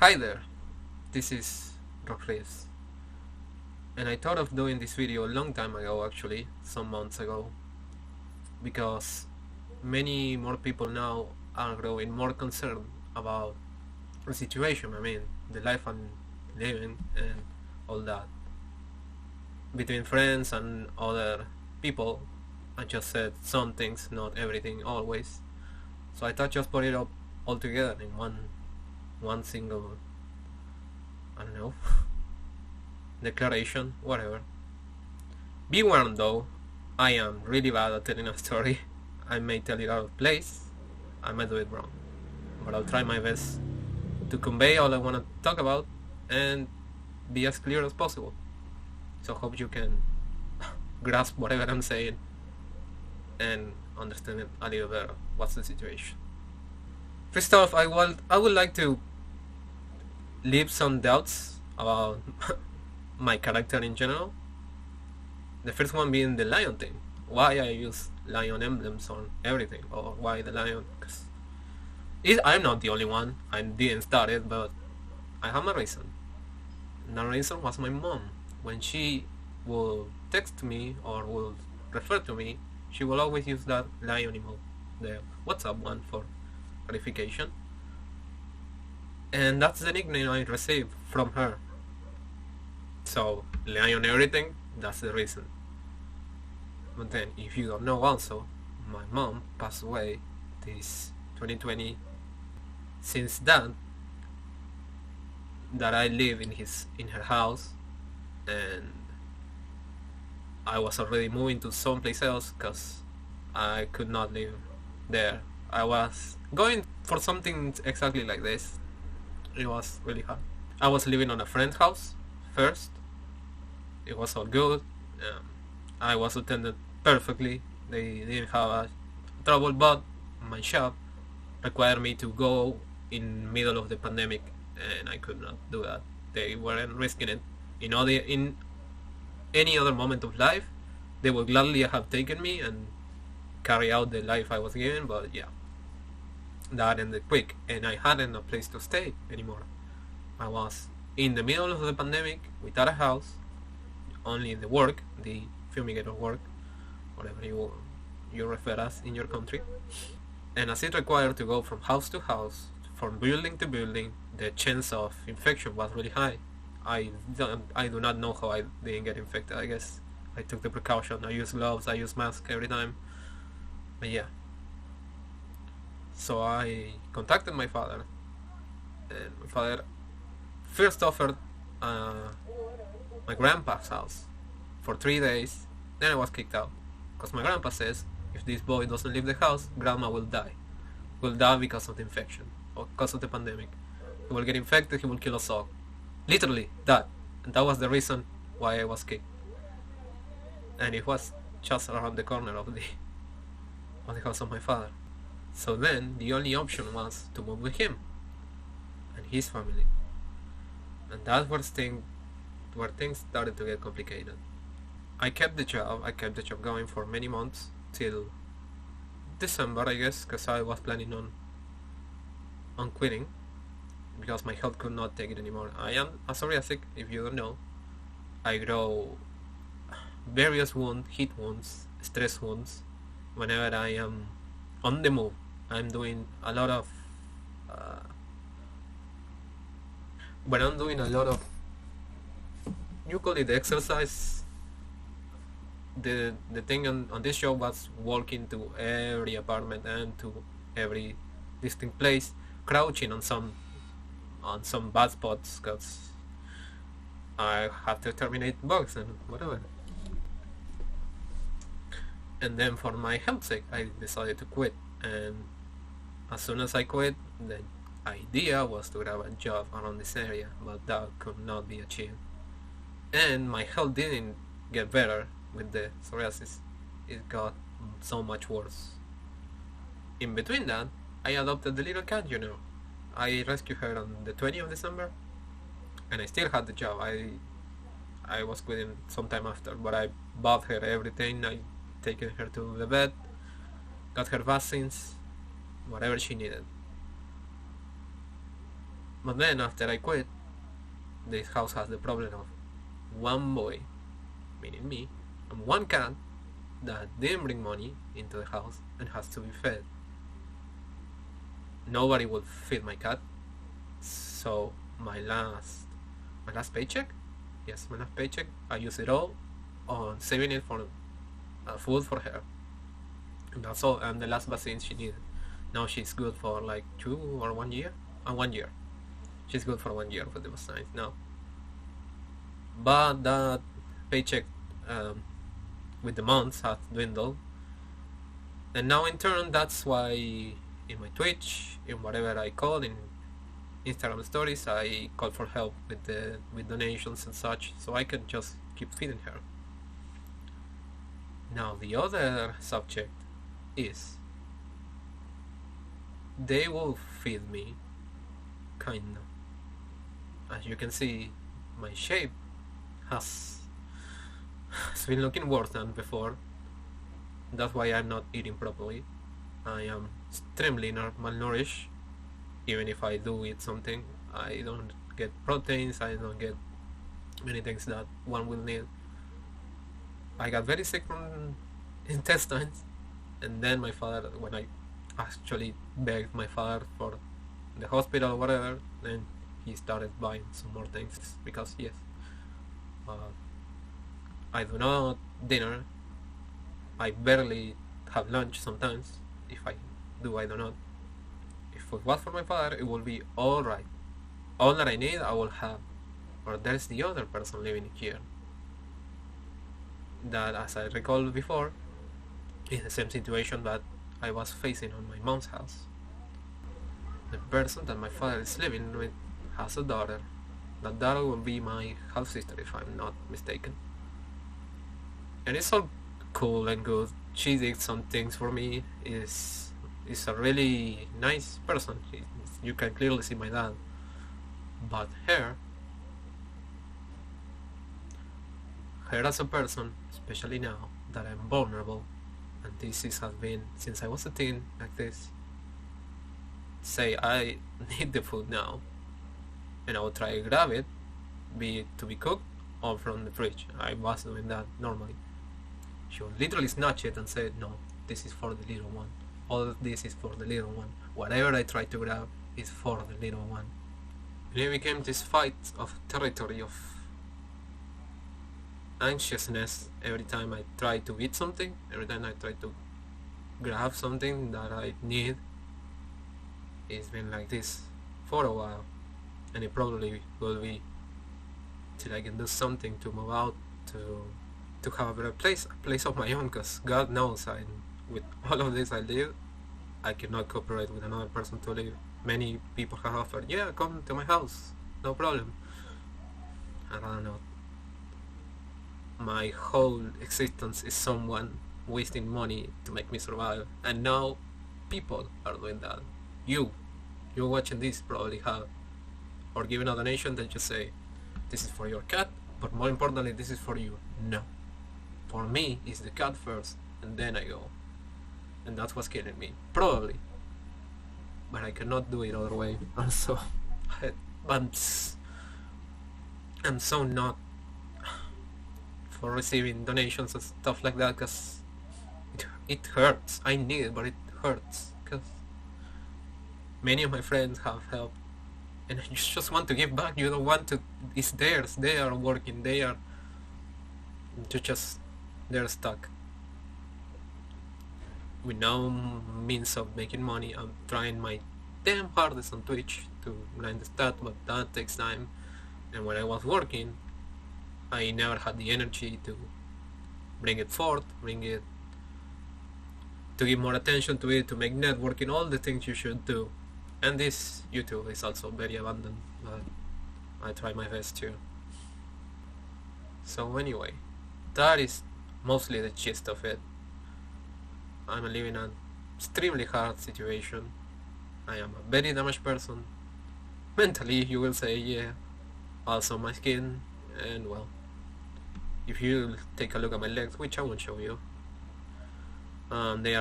Hi there, this is Roxreeves, and I thought of doing this video a long time ago, actually, some months ago, because many more people now are growing more concerned about the situation, the life I'm living and all that. Between friends and other people, I just said some things, not everything, always. So I thought just put it up all together in one single, I don't know, declaration, whatever. Be warned though, I am really bad at telling a story. I may tell it out of place, I might do it wrong, but I'll try my best to convey all I want to talk about and be as clear as possible. So hope you can grasp whatever I'm saying and understand it a little better. What's the situation? First off, I would like to leave some doubts about my character in general. The first one being the lion thing. Why I use lion emblems on everything, or why the lion? Because I'm not the only one. I didn't start it, but I have a reason. And that reason was my mom. When she will text me or will refer to me, she will always use that lion emote, the WhatsApp one for clarification. And that's the nickname I received from her. So, lion everything, that's the reason. But then, if you don't know also, my mom passed away this 2020. Since then, that I live in her house, and I was already moving to someplace else because I could not live there. I was going for something exactly like this. It was really hard. I was living on a friend's house first. It was all good. I was attended perfectly. They didn't have trouble, but my shop required me to go in middle of the pandemic, and I could not do that. They weren't risking it. In any other moment of life, they would gladly have taken me and carry out the life I was given, but yeah, that ended quick, and I hadn't a place to stay anymore. I was in the middle of the pandemic without a house, only the work, the fumigator work, whatever you refer as in your country. And as it required to go from house to house, from building to building, the chance of infection was really high. I do not know how I didn't get infected. I guess I took the precaution. I use gloves, I use mask every time. But yeah. So I contacted my father, and my father first offered my grandpa's house for 3 days. Then I was kicked out because my grandpa says if this boy doesn't leave the house, grandma will die. Will die because of the infection or because of the pandemic. He will get infected. He will kill us all. Literally that, and that was the reason why I was kicked. And it was just around the corner of the house of my father. So then the only option was to move with him and his family, and that's where things started to get complicated. I kept the job going for many months till December, I guess, because I was planning on quitting because my health could not take it anymore. I am a psoriatic, if you don't know. I grow various wounds, heat wounds, stress wounds, whenever I am on the move. I'm doing a lot of when I'm doing a lot of, you call it exercise. The thing on this show was walking to every apartment and to every distinct place, crouching on some bad spots because I have to terminate bugs and whatever. And then for my health sake, I decided to quit. And as soon as I quit, the idea was to grab a job around this area, but that could not be achieved. And my health didn't get better with the psoriasis. It got so much worse. In between that, I adopted the little cat, I rescued her on the 20th of December, and I still had the job. I was quitting sometime after, but I bought her everything. I taken her to the vet, got her vaccines, whatever she needed. But then after I quit, this house has the problem of one boy, meaning me, and one cat that didn't bring money into the house and has to be fed. Nobody will feed my cat, so my last paycheck, yes, my last paycheck, I use it all on saving it for food for her, and that's all. And the last vaccine she needed. Now she's good for like 2 or 1 year, 1 year. She's good for 1 year for the vaccines now. But that paycheck with the months has dwindled, and now in turn that's why in my Twitch, in whatever I call in Instagram stories, I call for help with donations and such, so I can just keep feeding her. Now the other subject is they will feed me, kinda. As you can see, my shape has been looking worse than before. That's why I'm not eating properly. I am extremely malnourished. Even if I do eat something, I don't get proteins, I don't get many things that one will need. I got very sick from intestines, and then my father, when I actually begged my father for the hospital or whatever, then he started buying some more things because yes, I do not dinner. I barely have lunch sometimes. If I do, I do not. If it was for my father, it would be alright. All that I need, I will have. Or there's the other person living here that, as I recall before, is the same situation that I was facing on my mom's house. The person that my father is living with has a daughter. That daughter will be my half sister if I'm not mistaken. And it's all cool and good. She did some things for me. Is a really nice person. You can clearly see my dad. But her as a person, especially now that I'm vulnerable, and this has been since I was a teen like this, say I need the food now, and I will try to grab it, be it to be cooked or from the fridge. I was doing that normally. She would literally snatch it and say, no, this is for the little one. All of this is for the little one. Whatever I try to grab is for the little one. And it became this fight of territory, of anxiousness every time I try to eat something, every time I try to grab something that I need. It's been like this for a while, and it probably will be till I can do something to move out, to have a better place of my own, because God knows with all of this I live, I cannot cooperate with another person to live. Many people have offered, yeah, come to my house, no problem. I don't know. My whole existence is someone wasting money to make me survive, and now people are doing that. You're watching this probably have, or giving a donation that just say, this is for your cat, but more importantly, this is for you. No. For me, it's the cat first, and then I go. And that's what's killing me. Probably. But I cannot do it other way. Also, I'm so not for receiving donations and stuff like that, because it hurts. I need it, but it hurts. Because many of my friends have helped, and you just want to give back. You don't want to. It's theirs. They are working. They're stuck with no means of making money. I'm trying my damn hardest on Twitch to grind the stat, but that takes time. And when I was working, I never had the energy to bring it forth, to give more attention to it, to make networking, all the things you should do. And this YouTube is also very abundant, but I try my best too. So anyway, that is mostly the gist of it. I'm living an extremely hard situation. I am a very damaged person. Mentally, you will say, yeah. Also my skin, and well, if you take a look at my legs, which I won't show you, they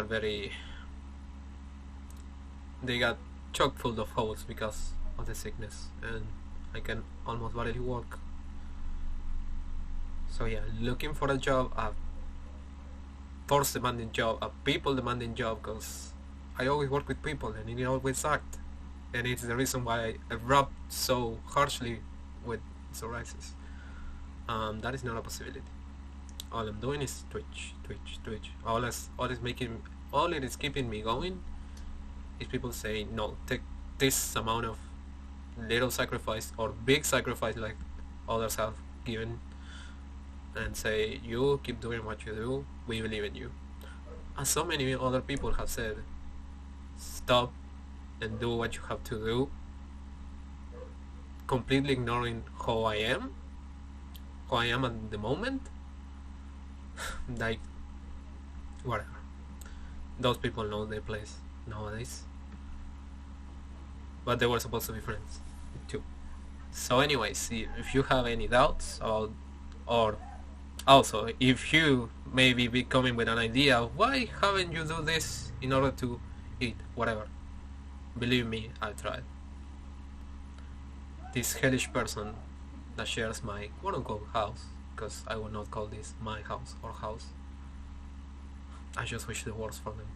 got chock full of holes because of the sickness, and I can almost barely walk. So yeah, looking for a job, a force demanding job, a people demanding job, because I always work with people and it always sucked. And it's the reason why I rubbed so harshly with psoriasis. That is not a possibility. All I'm doing is twitch, twitch, twitch. All it is keeping me going is people saying, no, take this amount of little sacrifice or big sacrifice like others have given, and say, you keep doing what you do, we believe in you. And so many other people have said, stop and do what you have to do, completely ignoring who I am at the moment. Like, whatever. Those people know their place nowadays. But they were supposed to be friends too. So anyways, if you have any doubts about, or also if you maybe be coming with an idea of why haven't you do this in order to eat, whatever, believe me, I'll try. This hellish person that shares my quote-unquote house, because I will not call this my house or house, I just wish the worst for them.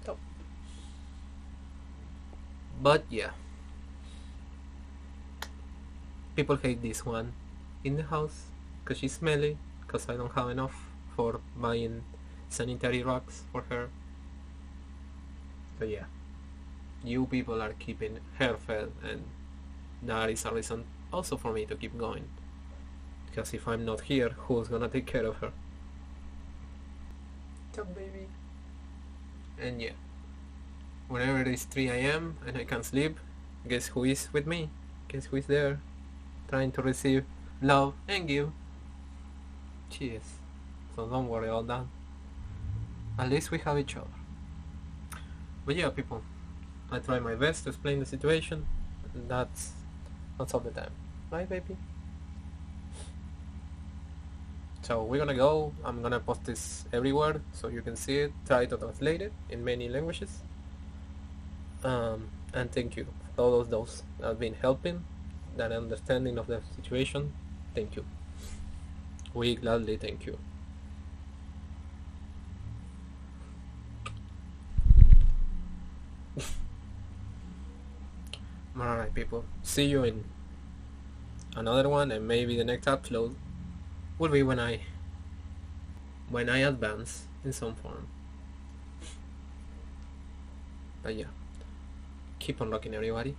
So. But yeah, people hate this one in the house because she's smelly, because I don't have enough for buying sanitary rocks for her. So yeah, you people are keeping her fed, and that is a reason also for me to keep going, because if I'm not here, who's gonna take care of her? Talk, baby. And yeah, whenever it is 3 a.m. and I can't sleep, guess who is with me? Guess who is there, trying to receive love and give? She is. So don't worry about that. At least we have each other. But yeah, people, I try my best to explain the situation. That's all the time, right, baby? So we're gonna go. I'm gonna post this everywhere so you can see it. Try to translate it in many languages. And thank you for all those that have been helping, that understanding of the situation. Thank you. We gladly thank you. Alright, people. See you in another one, and maybe the next upload will be when I advance in some form. But yeah, keep on rocking, everybody.